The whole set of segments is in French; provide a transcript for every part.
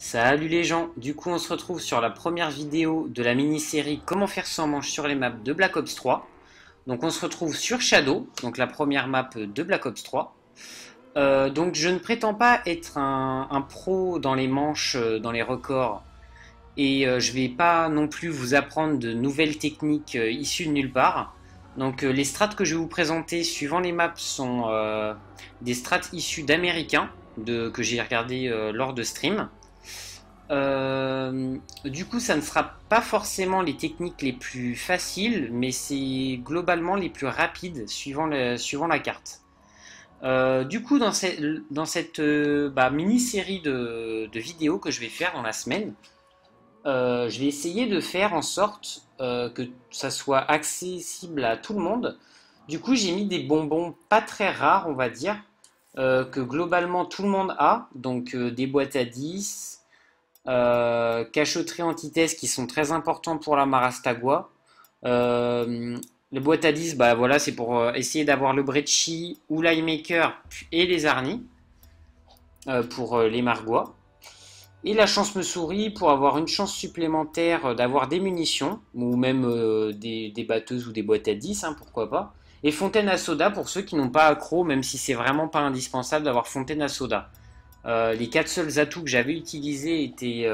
Salut les gens, du coup on se retrouve sur la première vidéo de la mini-série Comment faire sans manche sur les maps de Black Ops 3. Donc on se retrouve sur Shadow, donc la première map de Black Ops 3. Donc je ne prétends pas être un pro dans les manches, dans les records, et je vais pas non plus vous apprendre de nouvelles techniques issues de nulle part. Donc les strats que je vais vous présenter suivant les maps sont des strats issus d'américains que j'ai regardé lors de stream. Du coup, ça ne sera pas forcément les techniques les plus faciles, mais c'est globalement les plus rapides suivant la carte. Du coup, dans cette mini-série de vidéos que je vais faire dans la semaine, je vais essayer de faire en sorte que ça soit accessible à tout le monde. Du coup, j'ai mis des bonbons pas très rares, on va dire, que globalement tout le monde a, donc des boîtes à 10. Cachotterie antithèse qui sont très importants pour la Marastagua. Les boîtes à 10, bah voilà, c'est pour essayer d'avoir le Brecci ou l'Eyemaker et les Arnis pour les Margois. Et la chance me sourit pour avoir une chance supplémentaire d'avoir des munitions ou même des batteuses ou des boîtes à 10, hein, pourquoi pas. Et fontaine à soda pour ceux qui n'ont pas accro, même si c'est vraiment pas indispensable d'avoir fontaine à soda. Les 4 seuls atouts que j'avais utilisés étaient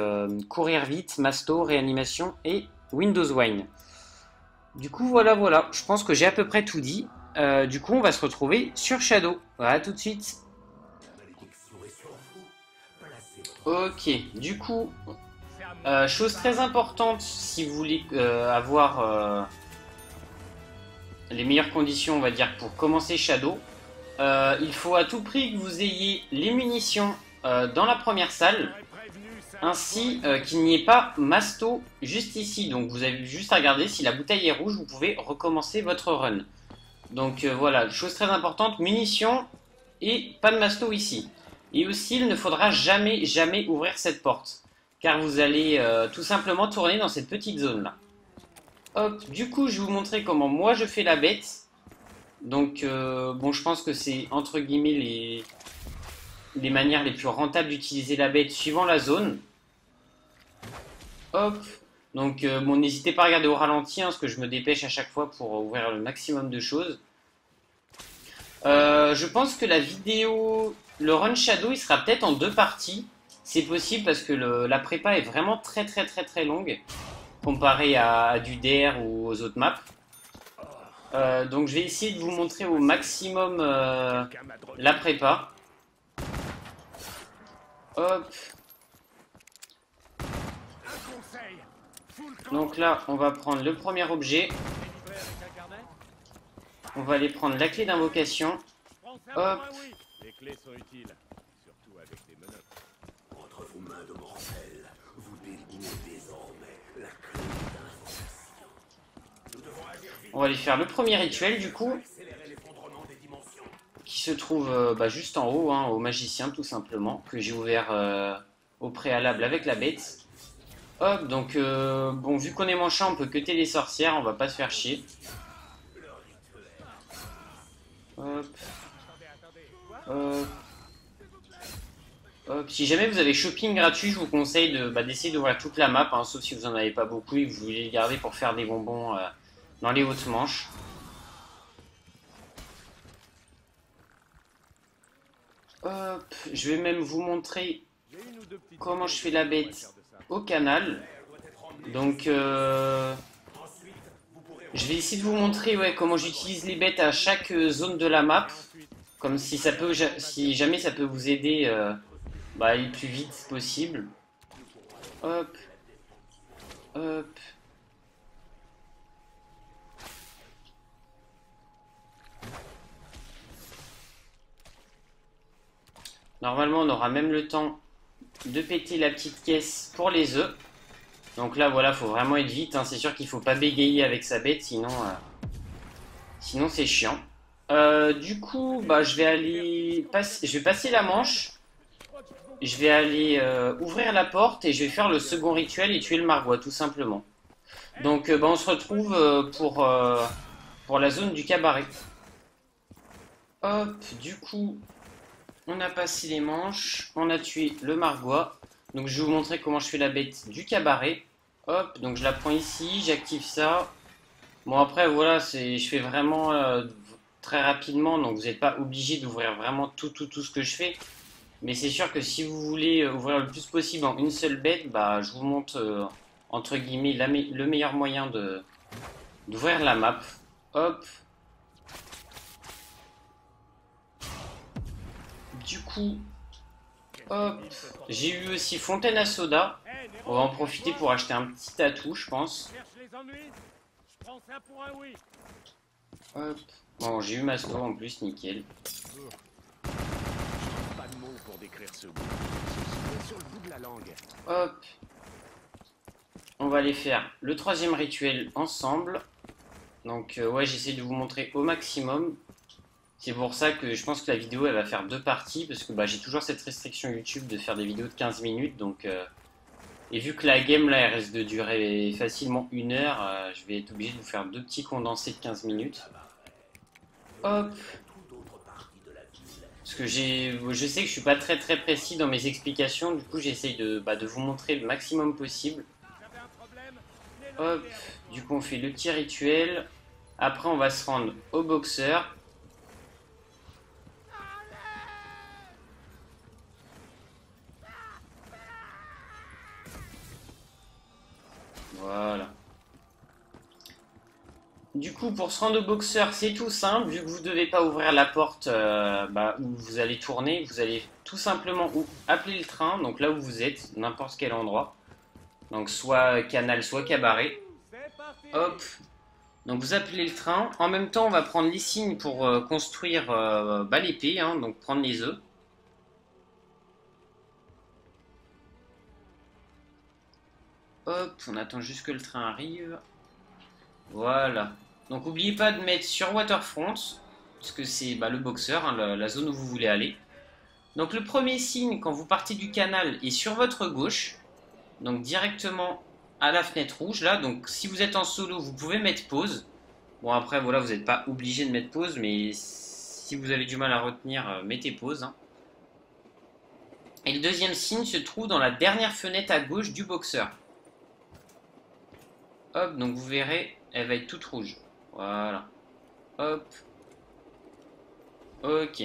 courir vite, masto, réanimation et Windows Wine. Du coup, voilà, je pense que j'ai à peu près tout dit. Du coup, on va se retrouver sur Shadow. Voilà, tout de suite. Ok, du coup, chose très importante si vous voulez avoir les meilleures conditions, on va dire, pour commencer Shadow. Il faut à tout prix que vous ayez les munitions dans la première salle, ainsi qu'il n'y ait pas masto juste ici. Donc vous avez juste à regarder, si la bouteille est rouge, vous pouvez recommencer votre run. Donc voilà, chose très importante, munitions et pas de masto ici. Et aussi, il ne faudra jamais ouvrir cette porte, car vous allez tout simplement tourner dans cette petite zone là. Hop, du coup je vais vous montrer comment moi je fais la bête. Donc, bon, je pense que c'est entre guillemets les manières les plus rentables d'utiliser la bête suivant la zone. Hop. Donc, bon, n'hésitez pas à regarder au ralenti, hein, parce que je me dépêche à chaque fois pour ouvrir le maximum de choses. Je pense que la vidéo, le Run Shadow, il sera peut-être en 2 parties. C'est possible parce que la prépa est vraiment très longue comparée à du DR ou aux autres maps. Donc je vais essayer de vous montrer au maximum la prépa. Hop. Donc là, on va prendre le premier objet. On va aller prendre la clé d'invocation. Hop. Les clés sont utiles, surtout avec des menottes. Entre vos mains de mortels, vous déliez désormais la clé d'invocation. Nous devons agir vite. On va aller faire le premier rituel du coup, Accélérer l'effondrement des dimensions. qui se trouve juste en haut, hein, au magicien tout simplement, que j'ai ouvert au préalable avec la bête. Hop, donc bon, vu qu'on est manchant, on peut cutter les sorcières, on va pas se faire chier. Hop. Hop. Hop. Si jamais vous avez shopping gratuit, je vous conseille d'essayer d'ouvrir toute la map, hein, sauf si vous en avez pas beaucoup et que vous voulez les garder pour faire des bonbons dans les hautes manches. Hop, je vais même vous montrer comment je fais la bête au canal. Donc, je vais essayer de vous montrer comment j'utilise les bêtes à chaque zone de la map. Comme si jamais ça peut vous aider à aller le plus vite possible. Hop. Hop. Normalement, on aura même le temps de péter la petite caisse pour les œufs. Donc là, voilà, faut vraiment être vite, hein. C'est sûr qu'il faut pas bégayer avec sa bête, sinon c'est chiant. Du coup, je vais passer la manche. Je vais aller ouvrir la porte et je vais faire le second rituel et tuer le Margois, tout simplement. Donc, on se retrouve pour la zone du cabaret. Hop, du coup, on a passé les manches, on a tué le Margois. Donc je vais vous montrer comment je fais la bête du cabaret. Hop, donc je la prends ici, j'active ça. Bon après voilà, je fais vraiment très rapidement, donc vous n'êtes pas obligé d'ouvrir vraiment tout ce que je fais. Mais c'est sûr que si vous voulez ouvrir le plus possible en une seule bête, bah je vous montre entre guillemets le meilleur moyen d'ouvrir la map. Hop. Du coup, hop, j'ai eu aussi fontaine à soda. On va en profiter pour acheter un petit atout, je pense. Hop. Bon, j'ai eu Masto en plus, nickel. Pas de mots pour décrire ce goût. C'est sur le bout de la langue. Hop. On va aller faire le troisième rituel ensemble. Donc ouais, j'essaie de vous montrer au maximum. C'est pour ça que je pense que la vidéo elle va faire 2 parties. Parce que bah, j'ai toujours cette restriction YouTube de faire des vidéos de 15 minutes. Donc, et vu que la game là elle risque de durer facilement 1 heure, je vais être obligé de vous faire 2 petits condensés de 15 minutes. Hop. Parce que je sais que je suis pas très précis dans mes explications. Du coup j'essaie de vous montrer le maximum possible. Hop. Du coup on fait le petit rituel. Après on va se rendre au boxeur. Voilà. Du coup, pour se rendre au boxeur, c'est tout simple. Vu que vous ne devez pas ouvrir la porte où vous allez tourner, vous allez tout simplement appeler le train, donc là où vous êtes, n'importe quel endroit. Donc soit canal, soit cabaret. Hop. Donc vous appelez le train. En même temps, on va prendre les signes pour construire l'épée, hein, donc prendre les œufs. Hop, on attend juste que le train arrive. Voilà. Donc n'oubliez pas de mettre sur Waterfront, parce que c'est le boxeur, hein, la zone où vous voulez aller. Donc le premier signe, quand vous partez du canal, est sur votre gauche. Donc directement à la fenêtre rouge, là. Donc si vous êtes en solo, vous pouvez mettre pause. Bon après, voilà, vous n'êtes pas obligé de mettre pause, mais si vous avez du mal à retenir, mettez pause. Hein. Et le deuxième signe se trouve dans la dernière fenêtre à gauche du boxeur. Hop, donc vous verrez, elle va être toute rouge. Voilà. Hop. Ok.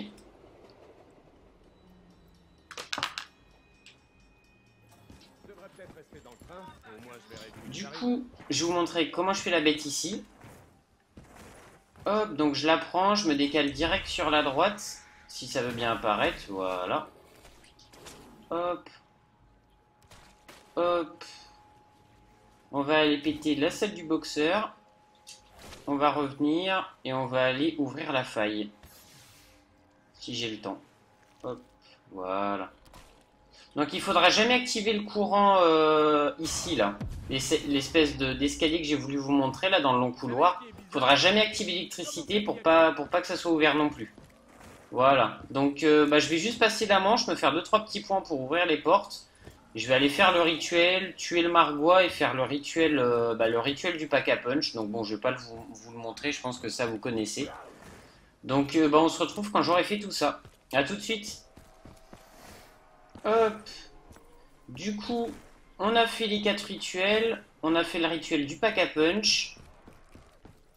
Du coup, je vais vous montrer comment je fais la bête ici. Hop, donc je la prends, je me décale direct sur la droite, si ça veut bien apparaître, voilà. Hop. Hop. On va aller péter la salle du boxeur. On va revenir et on va aller ouvrir la faille. Si j'ai le temps. Hop, voilà. Donc il faudra jamais activer le courant ici, là. L'espèce d'escalier que j'ai voulu vous montrer, là, dans le long couloir. Il faudra jamais activer l'électricité pour pas que ça soit ouvert non plus. Voilà. Donc je vais juste passer la manche, me faire 2-3 petits points pour ouvrir les portes. Je vais aller faire le rituel, tuer le Margois et faire le rituel du pack à punch. Donc bon, je vais pas vous le montrer, je pense que ça vous connaissez. Donc on se retrouve quand j'aurai fait tout ça. A tout de suite. Hop. Du coup, on a fait les 4 rituels. On a fait le rituel du pack à punch.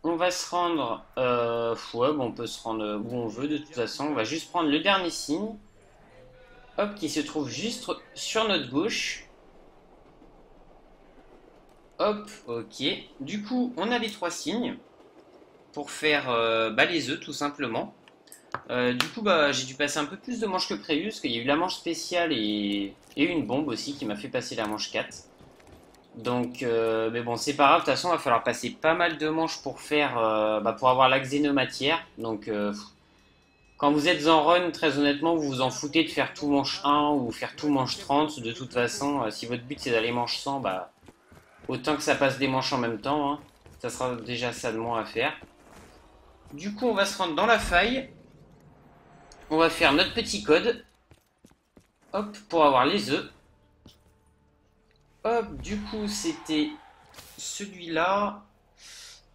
On va se rendre... on peut se rendre où on veut de toute façon. On va juste prendre le dernier signe. Hop, qui se trouve juste sur notre gauche. Hop, ok. Du coup, on a les 3 signes pour faire les œufs, tout simplement. Du coup, j'ai dû passer un peu plus de manches que prévu, parce qu'il y a eu la manche spéciale et une bombe aussi qui m'a fait passer la manche 4. Donc, mais bon, c'est pas grave, de toute façon, il va falloir passer pas mal de manches pour faire, pour avoir la xénomatière. Donc, quand vous êtes en run, très honnêtement, vous vous en foutez de faire tout manche 1 ou faire tout manche 30. De toute façon, si votre but c'est d'aller manche 100, autant que ça passe des manches en même temps. Hein. Ça sera déjà ça de moins à faire. Du coup, on va se rendre dans la faille. On va faire notre petit code. Hop, pour avoir les œufs. Hop, du coup, c'était celui-là,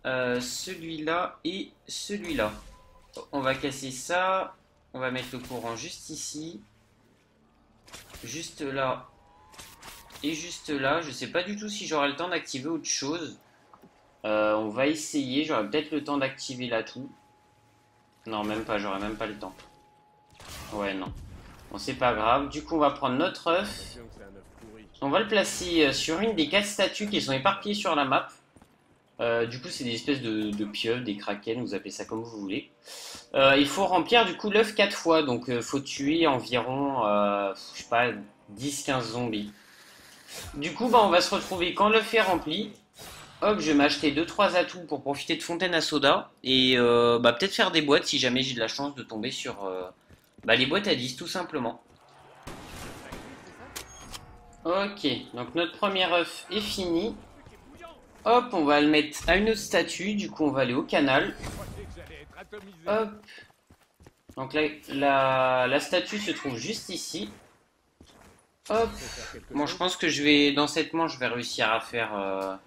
celui-là et celui-là. On va casser ça. On va mettre le courant juste ici. Juste là. est juste là. Je sais pas du tout si j'aurai le temps d'activer autre chose. On va essayer. J'aurai peut-être le temps d'activer l'atout. Non, même pas. J'aurai même pas le temps. Ouais, non. Bon, c'est pas grave. Du coup, on va prendre notre œuf. On va le placer sur une des 4 statues qui sont éparpillées sur la map. Du coup, c'est des espèces de pieuvres, des kraken, vous appelez ça comme vous voulez. Il faut remplir du coup l'œuf 4 fois. Donc, faut tuer environ, je sais pas, 10-15 zombies. Du coup, bah, on va se retrouver quand l'œuf est rempli. Hop, je vais m'acheter 2-3 atouts pour profiter de fontaine à soda. Et bah, peut-être faire des boîtes si jamais j'ai de la chance de tomber sur bah, les boîtes à 10 tout simplement. Ok, donc notre premier œuf est fini. Hop, on va le mettre à une autre statue. Du coup, on va aller au canal. Hop. Donc la statue se trouve juste ici. Hop. Bon, je pense que je vais, dans cette manche, je vais réussir à faire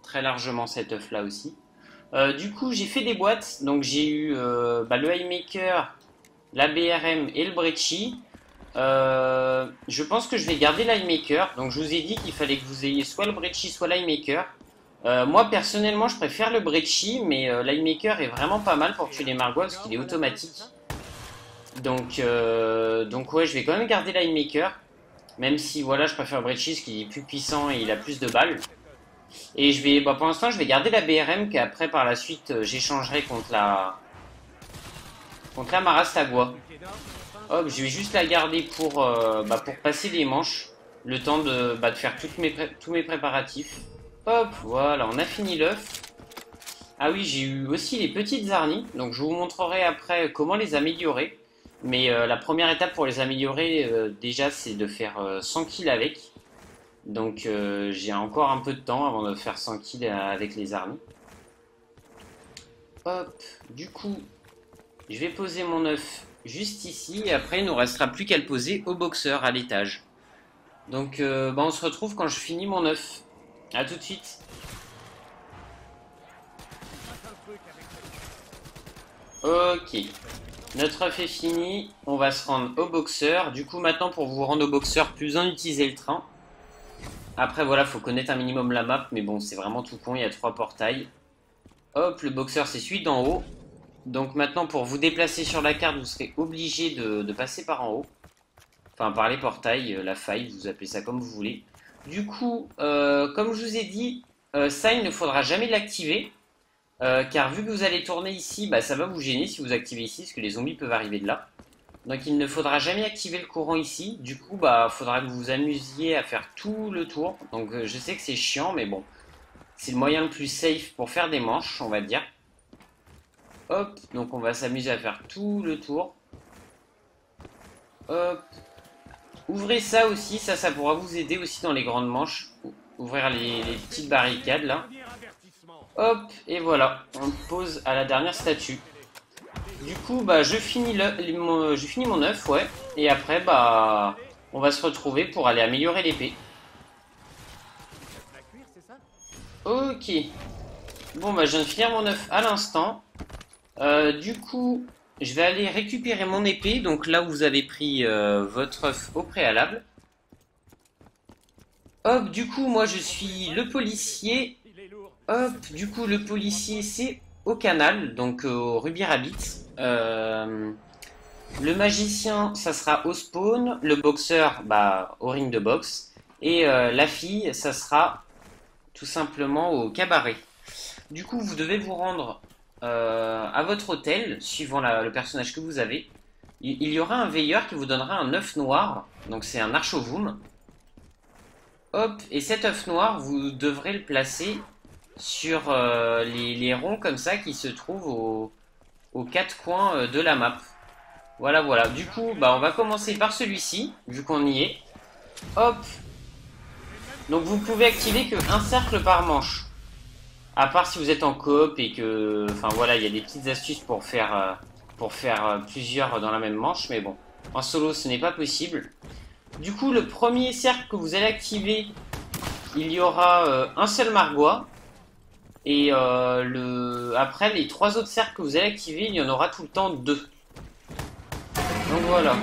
très largement cet œuf là aussi. Du coup, j'ai fait des boîtes. Donc, j'ai eu bah, le Highmaker, la BRM et le Brecci. Je pense que je vais garder l'Highmaker. Donc, je vous ai dit qu'il fallait que vous ayez soit le Brecci, soit l'Highmaker. Moi, personnellement, je préfère le Brecci, mais l'Highmaker est vraiment pas mal pour tuer les Margwa parce qu'il est automatique. Donc ouais, je vais quand même garder l'Highmaker. Même si, voilà, je préfère Brecci parce qu'il est plus puissant et il a plus de balles. Et je vais, bah, pour l'instant, je vais garder la BRM qu'après, par la suite, j'échangerai contre la Marastagwa. Hop, je vais juste la garder pour passer les manches. Le temps de faire tous mes préparatifs. Hop, voilà, on a fini l'œuf. Ah oui, j'ai eu aussi les petites arnies. Donc, je vous montrerai après comment les améliorer. Mais la première étape pour les améliorer, déjà, c'est de faire 100 kills avec. Donc, j'ai encore un peu de temps avant de faire 100 kills avec les arnies. Hop, du coup, je vais poser mon œuf juste ici. Et après, il ne nous restera plus qu'à le poser au boxeur à l'étage. Donc, on se retrouve quand je finis mon œuf. A tout de suite. Ok. Notre œuf est fini. On va se rendre au boxeur. Du coup, maintenant, pour vous rendre au boxeur, plus besoin d'utiliser le train. Après, voilà, faut connaître un minimum la map. Mais bon, c'est vraiment tout con. Il y a 3 portails. Hop, le boxeur, c'est celui d'en haut. Donc maintenant, pour vous déplacer sur la carte, vous serez obligé de passer par en haut. Enfin, par les portails, la faille, vous appelez ça comme vous voulez. Du coup, comme je vous ai dit, ça, il ne faudra jamais l'activer. Car vu que vous allez tourner ici, bah, ça va vous gêner si vous activez ici, parce que les zombies peuvent arriver de là. Donc il ne faudra jamais activer le courant ici. Du coup, bah, faudra que vous vous amusiez à faire tout le tour. Donc je sais que c'est chiant, mais bon. C'est le moyen le plus safe pour faire des manches, on va dire. Hop, donc on va s'amuser à faire tout le tour. Hop. Ouvrez ça aussi, ça pourra vous aider aussi dans les grandes manches. Ouvrir les petites barricades là. Hop, et voilà, on pose à la dernière statue. Du coup, bah, je finis mon œuf, ouais. Et après, bah, on va se retrouver pour aller améliorer l'épée. Ok. Bon, bah, je viens de finir mon œuf à l'instant. Du coup, je vais aller récupérer mon épée. Donc là où vous avez pris votre œuf au préalable. Hop, du coup, moi, je suis le policier. Hop, du coup, le policier, c'est au canal, donc au Ruby Rabbit. Le magicien, ça sera au spawn. Le boxeur, bah, au ring de boxe. Et la fille, ça sera tout simplement au cabaret. Du coup, vous devez vous rendre à votre hôtel, suivant le personnage que vous avez. Il y aura un veilleur qui vous donnera un œuf noir. Donc, c'est un archovoum. Hop, et cet œuf noir, vous devrez le placer sur les ronds comme ça qui se trouvent aux 4 coins de la map. Voilà, voilà. Du coup, bah, on va commencer par celui-ci, vu qu'on y est. Hop. Donc vous pouvez activer qu'un cercle par manche. À part si vous êtes en coop et que... Enfin voilà, il y a des petites astuces pour faire plusieurs dans la même manche. Mais bon, en solo, ce n'est pas possible. Du coup, le premier cercle que vous allez activer, il y aura un seul Margwa. Et après, les 3 autres cercles que vous allez activer, il y en aura tout le temps 2. Donc voilà.